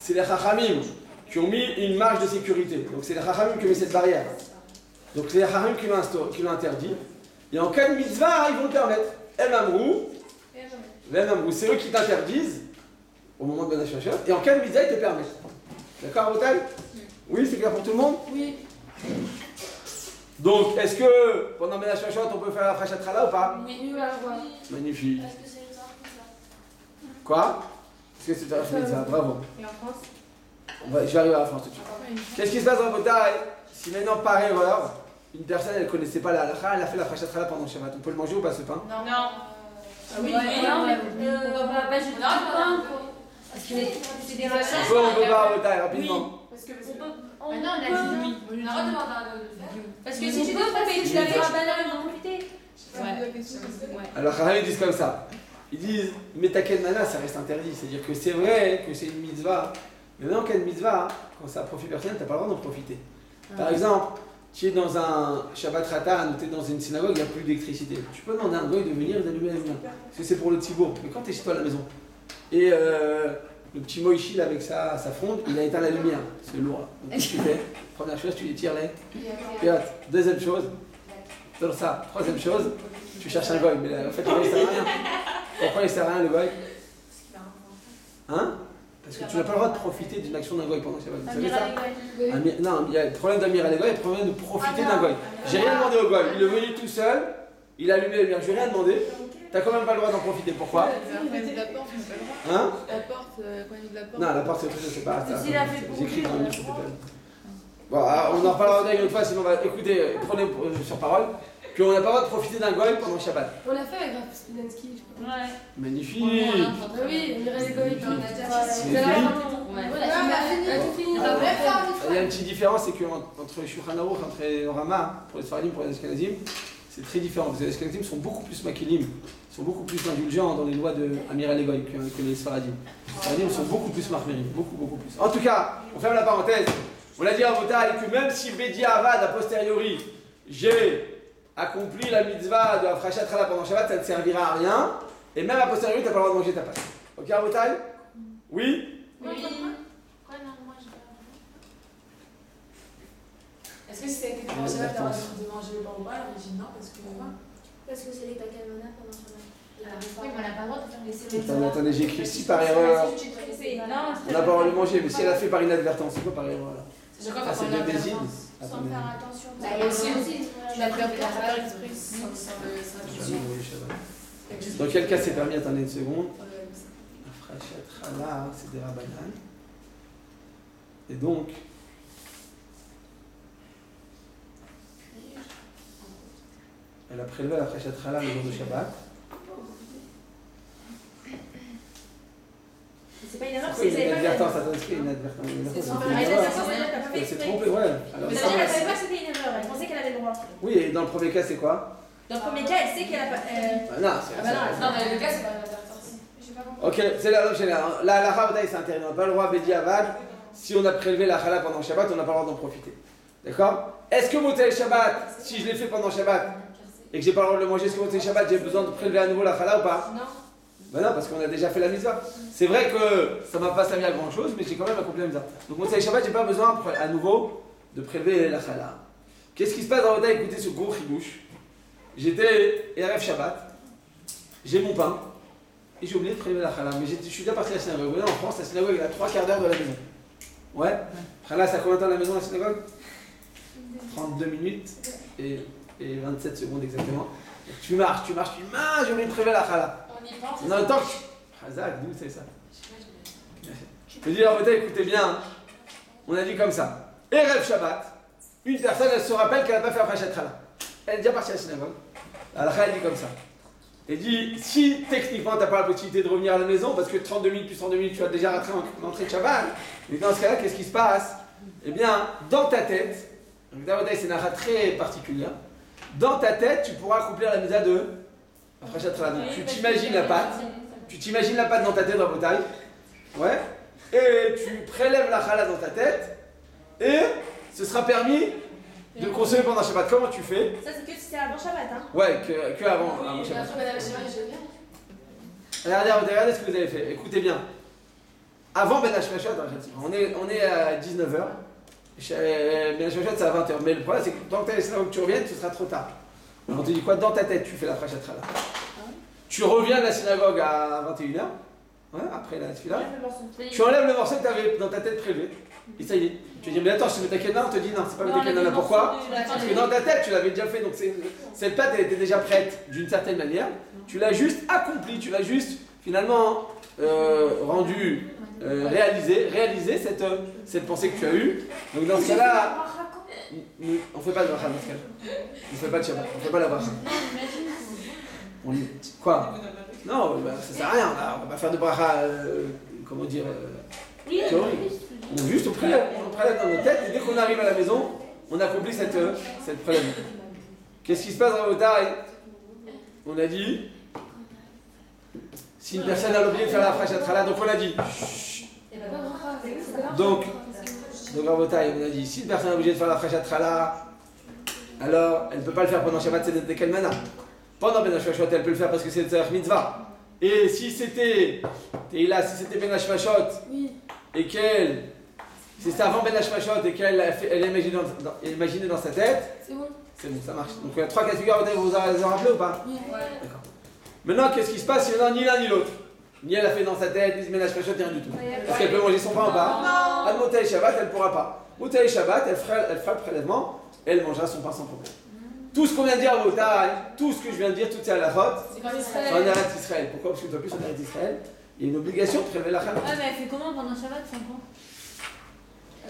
c'est les Chachamim qui ont mis une marge de sécurité. Donc c'est les Chachamim qui ont mis cette barrière. Donc c'est les Chachamim qui l'ont interdit. Et en cas de mitzvah, ils vont le permettre. C'est eux qui t'interdisent au moment de Ben Hashashot. Et en cas de mitzvah, ils te permettent. D'accord, Abotai? Oui, c'est clair pour tout le monde? Oui. Donc, est-ce que pendant Ben Hashashot, on peut faire la Frachat Chala ou pas? Oui, voilà. Magnifique. Est-ce que c'est les arts comme ça? Quoi? Est-ce que c'est la mitzvah? Bravo. Et en France? Je vais arriver à la France tout de suite. Qu'est-ce qui se passe dans Abotai? Si maintenant, par erreur, une personne, elle ne connaissait pas la halakha, elle a fait la Frachat Chala pendant Shabbat. On peut le manger ou pas ce pain? Non. Oui, Non, mais on va pas jeter du pain. Parce que c'est des rachats. On peut pas Abotai, rapidement. Parce que On non, on a dit oui. on a le droit de le faire. Parce que si tu dois taper, tu l'as fait à banane en profiter. Ouais. Alors, ils disent comme ça. Ils disent, mais taken mana, ça reste interdit. C'est-à-dire que c'est vrai que c'est une mitzvah. Mais même en cas de mitzvah, quand ça a profit personnel, tu n'as pas le droit d'en profiter. Par exemple, tu es dans un Shabbat Ratan ou tu es dans une synagogue, il n'y a plus d'électricité. Tu peux demander à un goy de venir et d'allumer la lumière. Parce que c'est pour le tzibour. Mais quand tu es chez toi à la maison, et le petit Moïchi avec sa fronde, il a éteint la lumière. C'est lourd. Donc qu'est-ce que tu fais? Première chose, tu les tires les. Deuxième chose, dans ça. Troisième chose, tu cherches un goy. Mais en fait, le goy, il sert à rien. Pourquoi il sert à rien le goy? Hein? Parce que tu n'as pas le droit de profiter d'une action d'un goy pendant Shabbat. Vous savez ça? Non, il y a le problème d'Amir al goy, il y a le problème de profiter d'un goy. J'ai rien demandé au goy. Il est venu tout seul, il a allumé la lumière. Je lui ai rien demandé. T'as quand même pas le droit d'en profiter. Pourquoi? La porte, Hein? La porte, quand il de la porte. Non, la porte, c'est autre chose, c'est pas ça. S'il a fait pour J'écris lui, dans le on a livre, le droit. Bon, on en parlera une autre fois, sinon on va écouter, prenez sur parole. Puis on n'a pas le droit de profiter d'un goy pendant Shabbat. On l'a fait avec Raph Spinensky, je crois. Ouais. Magnifique. Oui, on dirait les goy. C'est fini. Il a tout fini. Il y a une petite différence, c'est qu'entre Shulchan Aruch, entre Rama, pour les Sfaradim, pour les Ashkenazim, c'est très différent. Parce que les Ashkenazim sont beaucoup plus makilim, sont beaucoup plus indulgents dans les lois de Amir al goy que les Sfaradim. Les Sfaradim sont beaucoup plus marmérim, beaucoup plus. En tout cas, on ferme la parenthèse. On a dit à Botaï que même si Bedi Avad, a posteriori, j'ai accompli la mitzvah de la Frachat Chala pendant Shabbat, ça ne servira à rien. Et même a posteriori, tu n'as pas le droit de manger ta pâte. Ok, Botaï? Oui? Quoi, non, moi je vais. Est-ce que si ça a été pendant Shabbat, t'as le droit de manger le pain ou pas? Alors, j'ai dit non, parce que. Parce que c'est les takamana pendant Shabbat. Oui, mais on n'a pas le droit de faire laisser Attendez, j'ai écrit si par erreur. Non, On n'a pas le droit de le manger, mais si elle a fait par inadvertance, c'est quoi par erreur là? C'est quoi Ah, c'est de Bézine. sans faire attention. Bah, il y a aussi. Tu La peur exprès sans Dans quel cas c'est permis? Attendez une seconde. La Frachat Chala, c'est des Rabbanan. Et donc, elle a prélevé la Frachat Chala le jour de Shabbat. C'est pas une erreur, C'est une inadvertance, attendez, c'est inadvertance. Elle s'est trompée, ouais. Alors, Mais elle savait pas que c'était une erreur, elle pensait qu'elle avait le droit. oui, et dans le premier cas, c'est quoi? Dans le premier cas, elle sait qu'elle a pas. Non, c'est Non, mais le cas, c'est pas l'advertence. J'ai pas compris. ok, c'est la loi générale. La halakha, c'est interdit. On n'a pas le droit à Bedi Avad. Si on a prélevé la chala pendant Shabbat, on n'a pas le droit d'en profiter. D'accord? Est-ce que Motel Shabbat, si je l'ai fait pendant Shabbat et que j'ai pas le droit de le manger, est-ce que Motel Shabbat, j'ai besoin de prélever à nouveau la chala ou pas? Non. Ben non, parce qu'on a déjà fait la mitzvah. C'est vrai que ça m'a pas servi à grand chose, mais j'ai quand même accompli la mitzvah. Donc Motel Shabbat, j'ai pas besoin à nouveau de prélever la chala. Qu'est-ce qui se passe dans le écoutez ce gros chidouche. J'étais Erev Shabbat, j'ai mon pain, et j'ai oublié de prélever la chala. Mais je suis déjà parti à la synagogue. Vous voyez, en France, la synagogue est à 3/4 d'heure de la maison. Ouais. Chala, ça combien de temps la maison, la synagogue? 32 minutes et 27 secondes exactement. Tu marches, j'ai oublié de prélever la chala. On y pense. Dans le temps que... Hazak, d'où c'est ça? Je peux dire, en fait, écoutez bien, on a dit comme ça. Erev Shabbat, une personne, elle se rappelle qu'elle n'a pas fait après Chala. Elle est déjà partie à la synagogue. Alors elle dit comme ça. Elle dit, si techniquement tu n'as pas la possibilité de revenir à la maison, parce que 32 minutes plus 32 minutes, tu as déjà raté l'entrée de Shabbat, mais dans ce cas-là, qu'est-ce qui se passe? Eh bien, dans ta tête, c'est une ara très particulière, dans ta tête, tu pourras accomplir la mitzvah de après Chala. Donc tu t'imagines la pâte dans ta tête dans vos tailles, ouais, et tu prélèves la chala dans ta tête, et ce sera permis de consommer pendant Shabbat. Comment tu fais? Ça, c'est que si c'est avant Shabbat, hein? Ouais, que avant Shabbat. Regardez ce que vous avez fait. Écoutez bien. avant Ben Hashmashot, on est à 19h. Ben Hashmashot, c'est à 20h. Mais le problème, c'est que tant que tu es là où tu reviennes, ce sera trop tard. Alors on te dit quoi? Dans ta tête, tu fais la Frachat Chala. Tu reviens de la synagogue à 21h, après la tefila. Tu enlèves le morceau que tu avais dans ta tête prélevé. Et ça y est. Tu dis, mais attends, je te mets ta Kenna, on te dit non, c'est pas ta Kenna là. Pourquoi? Parce que dans ta tête, tu l'avais déjà fait, donc cette pâte, elle était déjà prête d'une certaine manière. Tu l'as juste accomplie, tu l'as juste finalement rendu, réalisé cette pensée que tu as eue. Donc dans ce cas-là, on ne fait pas de bracha dans ce cas-là. On ne fait pas de Shabbat, on ne fait pas la bracha. Quoi? Non, bah, ça sert à rien, on va pas faire de bracha, comment dire, théorique. On juste on prélève dans nos têtes et dès qu'on arrive à la maison, on accomplit cette prélève. Qu'est-ce qui se passe dans vos tailles? On a dit, si une personne a l'obligé de faire la Frachat Chala, donc on a dit, donc dans vos tailles, on a dit, si une personne est obligée de faire la Frachat Chala, alors elle ne peut pas le faire pendant Shabbat, c'est de quelle mana? Pendant Ben Hashmashot, elle peut le faire parce que c'est le Tzarech Mitzvah. Et si c'était Ben Hashmashot, et qu'elle, si c'était avant Ben Hashmashot et qu'elle a imaginé dans sa tête, c'est bon, ça marche. Donc il y a 3 cas de figure, vous vous en rappelez ou pas? Oui. D'accord. Maintenant, qu'est-ce qui se passe si ni l'un ni l'autre? Ni elle a fait dans sa tête, ni Ben Hashmashot, ni rien du tout. Est-ce qu'elle peut manger son pain ou pas? À Moutaï Shabbat, elle ne pourra pas. Moutaï Shabbat, elle fera le prélèvement, et elle mangera son pain sans problème. Tout ce qu'on vient de dire à Moutaï, tout ce que je viens de dire, toutes ces halachot, c'est en Eretz Israël. Pourquoi? Parce que toi plus en Eretz Israël, il y a une obligation de prélever la chaleur. Ah, mais elle fait comment pendant Shabbat, 5 ans?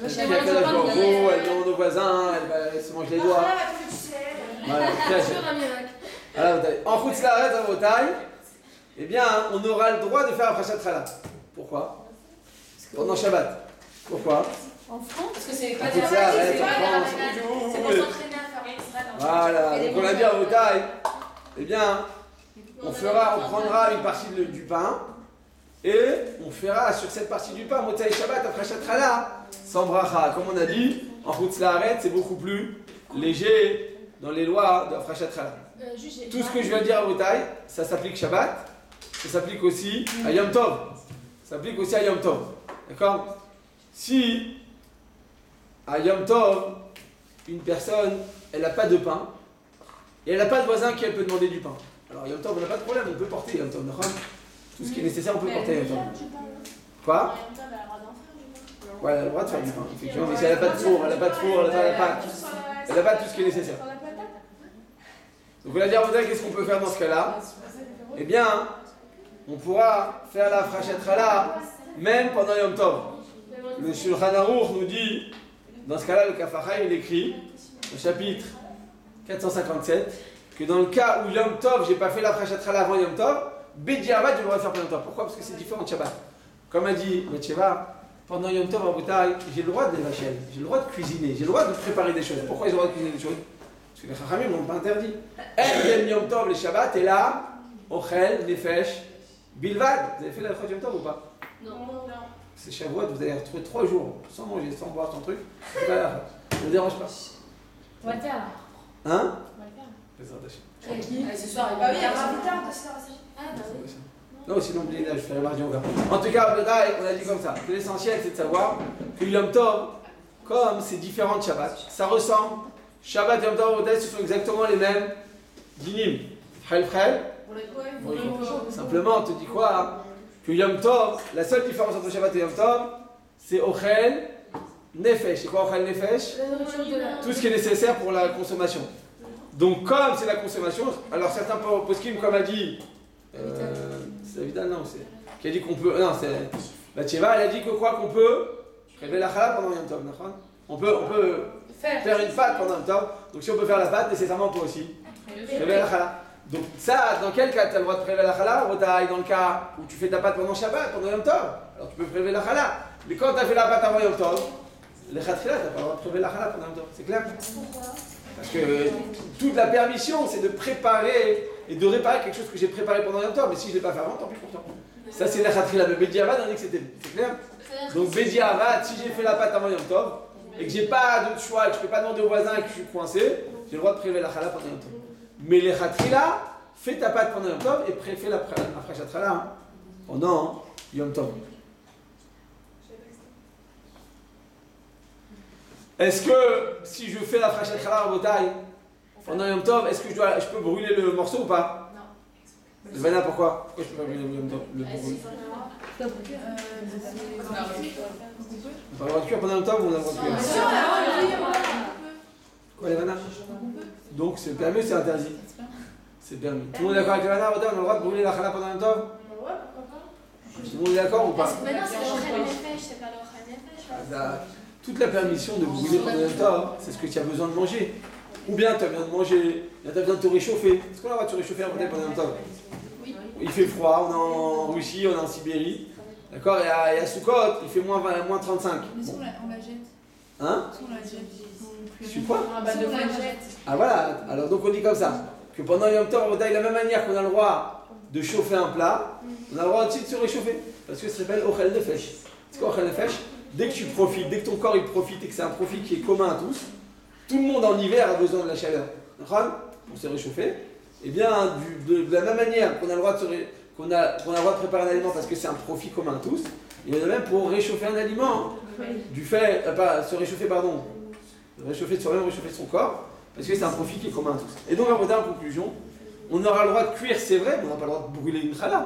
Elle demande aux voisins, elle se mange les doigts. En Chutz La'aretz à Moutaï, eh bien, on aura le droit de faire la Frachat Chala. Pourquoi? Pendant Shabbat. Pourquoi? En France? Parce que c'est pas Chutz La'aretz en France. C'est pour s'entraîner à faire Israël. Voilà, donc on a dit à Moutaï, eh bien, on prendra une partie du pain et on fera sur cette partie du pain, Moutaï Shabbat, après Frachat Chala, sans bracha. Comme on a dit, en Chutz La'aretz, c'est beaucoup plus léger dans les lois de Frachat Chala. Tout ce que je viens de dire à Moutaï, ça s'applique Shabbat, ça s'applique aussi à Yom Tov. Ça s'applique aussi à Yom Tov. D'accord? Si à Yom Tov, une personne, elle n'a pas de pain, et elle n'a pas de voisin qui elle peut demander du pain. Alors Yom Tov, on n'a pas de problème, on peut porter Yom Tov. Tout ce qui est nécessaire, on peut porter Yom Tov. Quoi? Ouais, elle a le droit de faire du pain, effectivement, mais si elle n'a pas de four, elle n'a pas tout ce qui est nécessaire. Donc on va dire, qu'est-ce qu'on peut faire dans ce cas-là? Eh bien, on pourra faire la Frachat Chala même pendant Yom Tov. Le Shulchan Aruch nous dit, dans ce cas-là, le Kaf HaChaim, il écrit, au chapitre 457, que dans le cas où Yom Tov, j'ai pas fait la Frachat Chala avant Yom Tov, Bediavad, je devrais faire pendant Yom Tov. Pourquoi? Parce que c'est différent de Shabbat. Comme a dit Batsheva, pendant Yom Tov à Boutaï, j'ai le droit de les vacher, j'ai le droit de cuisiner, j'ai le droit de préparer des choses. Pourquoi ils ont le droit de cuisiner des choses? Parce que les Chachamim n'ont pas interdit. Elle Yom Tov, les Shabbat, et là, Ochel, Nefesh, Bilvad. Vous avez fait la Frachat Yom Tov ou pas? Non. C'est Shavuot, vous allez retrouver 3 jours sans manger, sans boire, sans truc. C'est pas grave, ça ne dérange pas. On va le faire. Hein? Ce soir, il va y avoir plus tard de se faire. Ah, bah oui. Non, sinon, oubliez, là, je ferai mardi encore. En tout cas, on a dit comme ça. L'essentiel, c'est de savoir que Yom Tov, comme c'est différent de Shabbat, ça ressemble. Shabbat et Yom Tov, ce sont exactement les mêmes dinim. Frel. Simplement, on te dit quoi? Que Yom Tov, la seule différence entre Shabbat et Yom Tov, c'est Ochel, Nefesh. C'est quoi Ochel, Nefesh? Tout ce qui est nécessaire pour la consommation. Donc, comme c'est la consommation, alors certains poskim, comme a dit, c'est évident, non, c'est qui a dit qu'on peut, non, c'est Batsheva, elle a dit que quoi qu'on peut prélever la chala pendant Yom Tov, on peut faire une pâte pendant Yom Tov. Donc si on peut faire la pâte, nécessairement on peut aussi prélever la chala. Donc ça, dans quel cas tu as le droit de prélever la chala? Dans le cas où tu fais ta pâte pendant Shabbat, pendant Yom Tov, alors tu peux prélever la chala. Mais quand tu as fait la pâte avant Yom Tov, les khatkhila, tu n'as pas le droit de prélever la chala pendant Yom Tov. C'est clair? Parce que toute la permission, c'est de préparer et de réparer quelque chose que j'ai préparé pendant Yom Tov. Mais si je ne l'ai pas fait avant, tant pis pour toi. Ça, c'est la khatkhila. Mais Bediavad, on dit que c'était. C'est clair? Donc Bediavad, si j'ai fait la pâte avant Yom Tov et que j'ai pas de choix, que je ne peux pas demander aux voisins et que je suis coincé, j'ai le droit de prélever la chala pendant Yom Tov. Mais les khatkhila, fais ta pâte pendant Yom Tov et fais la Frachat Chala pendant Yom Tov. Est-ce que si je fais la frachat challah en bataille pendant Yom Tov, est-ce que je peux brûler le morceau ou pas? Non. Vanna, pourquoi? Pourquoi je peux pas brûler le Yom Tov? On n'a pas le droit de cuire pendant Yom Tov ou on a le droit de cuire? Quoi les Vanna? Donc c'est permis ou c'est interdit? C'est permis. Tout le monde est d'accord avec les Vanna? On a le droit de brûler la challah pendant Yom Tov? Ouais, pourquoi pas? Tout le monde est d'accord ou pas? Maintenant, c'est le Rochel Nefesh, c'est pas le Rochel Nefesh. Toute la permission de brûler pendant Yom Tov, c'est ce que tu as besoin de manger. Ou bien tu as besoin de manger, tu as besoin de te réchauffer. Est-ce qu'on a le droit de se réchauffer pendant Yom Tov? Oui. Il fait froid, on est en Russie, on est en Sibérie. D'accord? Et à Soukot, il fait moins 35. Mais si on la jette. Hein? Si on la jette. Je suis quoi? Si on la jette. Ah voilà, alors donc on dit comme ça, que pendant Yom Tov, on taille de la même manière qu'on a le droit de chauffer un plat, on a le droit aussi de se réchauffer. Parce que ça s'appelle Ochel Nefesh. C'est quoi Ochel Nefesh? Dès que tu profites, dès que ton corps il profite et que c'est un profit qui est commun à tous, tout le monde en hiver a besoin de la chaleur. Pour se réchauffer. Et bien, de la même manière qu'on a le droit de qu'on a le droit de préparer un aliment parce que c'est un profit commun à tous, il y en a même pour réchauffer un aliment, du fait, se réchauffer, pardon, réchauffer de soi-même, réchauffer son corps, parce que c'est un profit qui est commun à tous. Et donc, en conclusion, on aura le droit de cuire, c'est vrai, mais on n'a pas le droit de brûler une challah.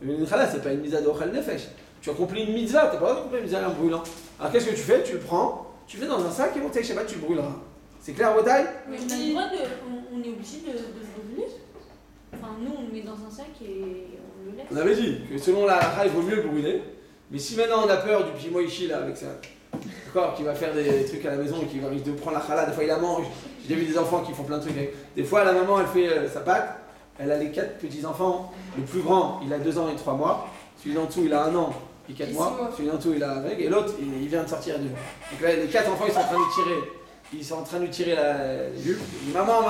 Une challah, c'est pas une mitzvah de ochel nefesh. Tu as accompli une mitzvah, tu n'as pas le droit d'accomplir une mitzvah en brûlant. Alors qu'est-ce que tu fais? Tu le prends, tu le mets dans un sac et Motzei Shabbat, tu le brûleras. C'est clair, Rotaï? Mais on a le droit on est obligé de le brûler. Enfin, nous, on le met dans un sac et on le laisse. On avait dit que selon la halakha, il vaut mieux le brûler. Mais si maintenant on a peur du petit Moïchi là, avec ça, d'accord, qui va faire des trucs à la maison et qui va risque de prendre la challah, des fois il la mange. J'ai vu des enfants qui font plein de trucs avec. Des fois, la maman, elle fait sa pâte, elle a les 4 petits-enfants. Le plus grand, il a 2 ans et 3 mois. Celui d'en dessous, il a 1 an et 4 mois. Celui d'en dessous, il a un règle. Et l'autre, il vient de sortir à 2 ans. Donc là, les 4 enfants, ils sont en train de tirer. Ils sont en train de lui tirer les bulles. Maman,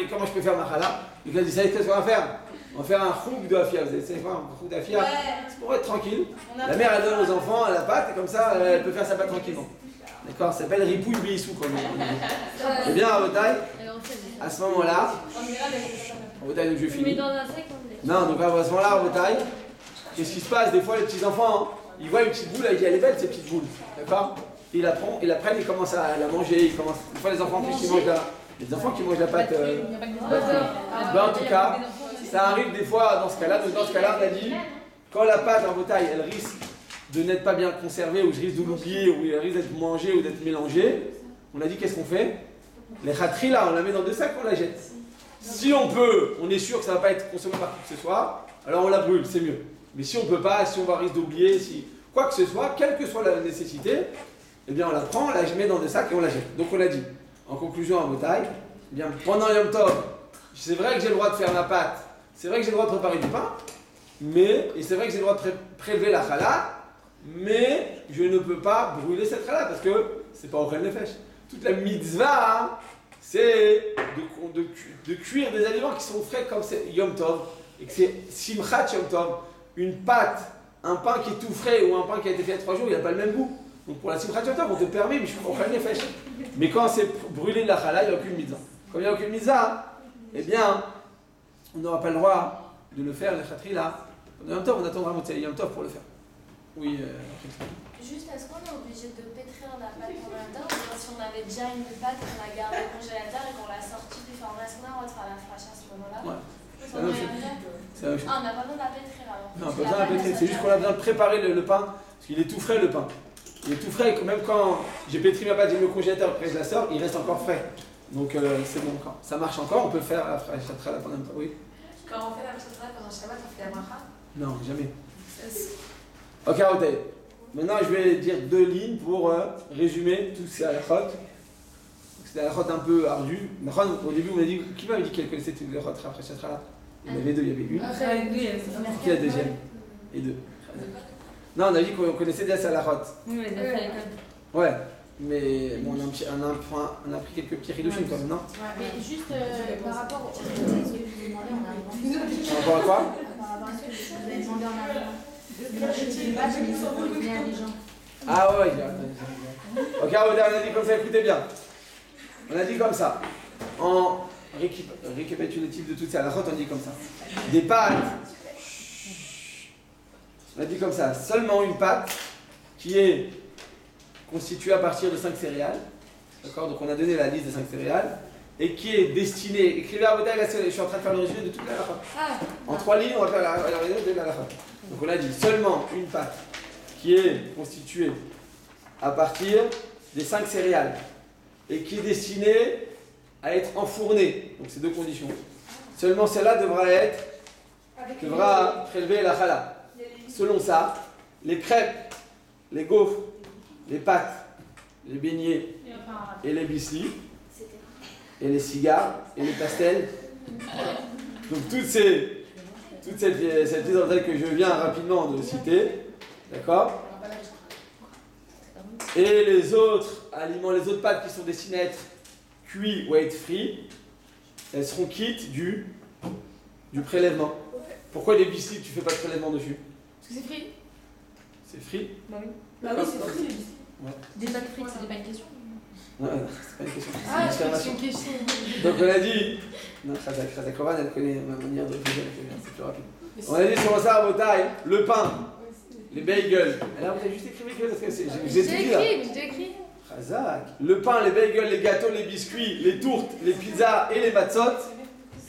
comment je peux faire ma challah? Donc là, il dit, ça y est, qu'est-ce qu'on va faire? On va faire un chouk de afia. Vous savez quoi, un chouk d'afia? C'est pour être tranquille. La mère, elle donne aux enfants la pâte, et comme ça, elle peut faire sa pâte tranquillement. D'accord? Ça s'appelle ripouille biissou, comme on dit. Et bien, à Rotaï, à ce moment-là, Rotaï, donc je finis. Mais dans un sac, on le laisse. Non, donc à ce moment-là, à Rotaï, qu'est-ce qui se passe? Des fois, les petits-enfants, ils voient une petite boule, ils disent, elle est belle, cette petite boule. D'accord? Ils la prennent, ils commencent à la manger. Des fois, les enfants, en plus, ils mangent les enfants qui mangent la pâte. Ben, en tout cas, ça arrive des fois dans ce cas-là. Donc, dans ce cas-là, on a dit, quand la pâte en Rotaï, elle risque de n'être pas bien conservée, ou je risque de l'oublier, ou elle risque d'être mangée ou d'être mélangée, on a dit, qu'est-ce qu'on fait? Les khatri, là, on la met dans 2 sacs, on la jette. Si on peut, on est sûr que ça ne va pas être consommé par qui que ce soit, alors on la brûle, c'est mieux. Mais si on ne peut pas, si on va risque d'oublier, si quoi que ce soit, quelle que soit la nécessité, eh bien on la prend, on la met dans 2 sacs et on la jette. Donc on l'a dit. En conclusion, à Motaï, eh bien pendant Yom Tov, c'est vrai que j'ai le droit de faire ma pâte, c'est vrai que j'ai le droit de préparer du pain, et c'est vrai que j'ai le droit de prélever la challah, mais je ne peux pas brûler cette challah parce que c'est pas Ochel Nefesh. Toute la mitzvah, hein, c'est de cuire des aliments qui sont frais comme c'est Yom Tov, et que c'est Simchat Yom Tov. Une pâte, un pain qui est tout frais ou un pain qui a été fait il y a 3 jours, il n'a pas le même goût. Donc pour la Simchat Yom Tov, on te permet, mais je suis pas Ochel Nefesh. Mais quand c'est brûlé de la challah, il n'y a aucune mitzvah. Comme il n'y a aucune mitzvah, eh bien, on n'aura pas le droit de le faire, le khatri là. Yom Tov, on attendra Motzei Yom Tov pour le faire. Oui, Juste, est-ce qu'on est obligé de pétrir la pâte pendant un temps? Ou si on avait déjà une pâte qu'on a gardée au congélateur et qu'on l'a sortie du format, est-ce qu'on a le droit de faire la fraîche à ce moment-là? Ouais. C'est la même chose. Ah, on n'a pas besoin de la pétrir alors? Non, pas besoin de la pétrir, c'est juste qu'on a besoin de préparer le pain, parce qu'il est tout frais le pain. Il est tout frais, et même quand j'ai pétri ma pâte, j'ai mis au congélateur, après je la sors, il reste encore frais. Donc c'est bon encore. Ça marche encore, on peut faire la fraîche pendant un temps. Oui. Quand on fait la chatra pendant Shabbat, on fait la bracha? Non, jamais. Ok, ok. Maintenant, je vais dire 2 lignes pour résumer tous ces halachot. C'est des halachot un peu ardus. Au début, on m'a dit, qui m'avait dit qu'elle connaissait toutes les halachot après Shatra? Il y en avait 2, il y avait une. Qui est la deuxième? Et 2. Non, on a dit qu'on connaissait déjà ces halachot. Oui, mais à l'école. Ouais, mais bon, on a pris quelques petits ridouchim quand même, non? Mais juste par rapport au ce que je vous ai demandé en arrivant. Par rapport à quoi? Par rapport à ce que je vous ai demandé en arrivant. Ah ouais, ok, on a dit comme ça, écoutez bien. On a dit comme ça. En récapitulatif de toutes ces halachot, on dit comme ça. Des pâtes. On a dit comme ça. Seulement une pâte qui est constitué à partir de 5 céréales. D'accord? Donc on a donné la liste des 5 céréales. Et qui est destiné, écrivez à Botaï, je suis en train de faire le résumé de toute la halakha. En 3 lignes, on va faire la résumé de la halakha. Donc on a dit seulement une pâte qui est constituée à partir des 5 céréales et qui est destinée à être enfournée. Donc c'est 2 conditions. Seulement celle-là devra prélever la chala. Selon ça, les crêpes, les gaufres, les pâtes, les beignets et les bislis, et les cigares, et les pastels. Donc toute cette liste que je viens rapidement de citer, d'accord? Et les autres aliments, les autres pâtes qui sont destinées à être cuits ou à être frits, elles seront quittes du prélèvement. Pourquoi les biscuits, tu fais pas de prélèvement dessus? Parce que c'est frit. C'est frit? Bah oui. Bah oui, c'est frit. Ouais. Des pâtes frites, c'était pas une question. Ouais, c'est pas une question. Ah, C'est une c'est une question. Donc on a dit, non, Khazak Koran, elle connaît ma manière de faire, c'est plus rapide. On a dit sur ça à Botaï, le pain, les bagels. Et là, vous avez juste écrit bagels parce que j'ai tout dit là. J'ai écrit. Khazak. Le pain, les bagels, les gâteaux, les biscuits, les tourtes, les pizzas et les matzot.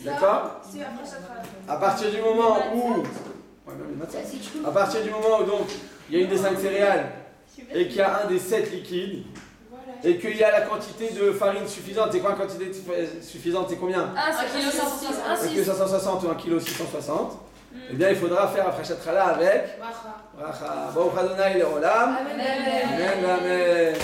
D'accord? C'est après ça travaille. À partir du moment où. Ouais, même les matzot. À partir du moment où donc il y a une des 5 céréales et qu'il y a un des 7 liquides. Et qu'il y a la quantité de farine suffisante. C'est quoi la quantité suffisante? C'est combien? 1 kg 560 ou 1 kg 660. Eh bien, il faudra faire après Chatrala avec. Bracha. Bracha. Baruch Adonai Leolam. Amen. Amen. Amen.